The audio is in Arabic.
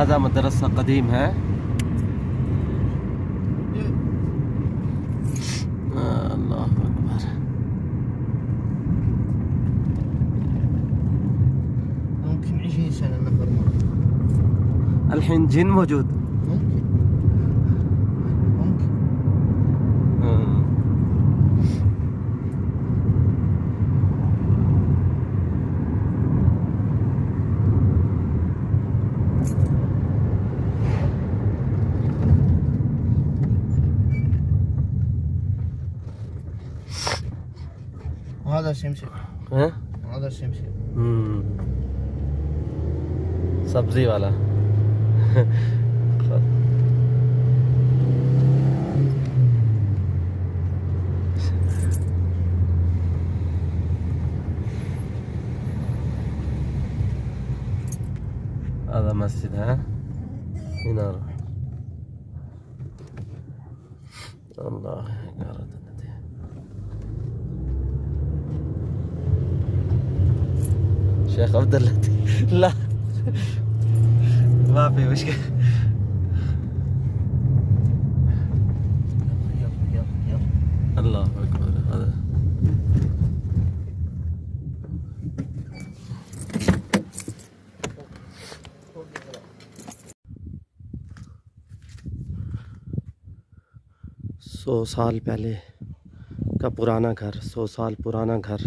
هذا مدرسة قديم है। الله أكبر। ممكن 20 سنة نفر الحين جن موجود. ممكن وهذا شمشم. ها هذا شمشم. सब्जी वाला। هذا مسجد ها هنا نروح. الله قارة النتيجة. شيخ عبد اللطيف لا ما في مشكلة. الله أكبر. هذا सौ साल पहले का पुराना घर, 100 साल पुराना घर।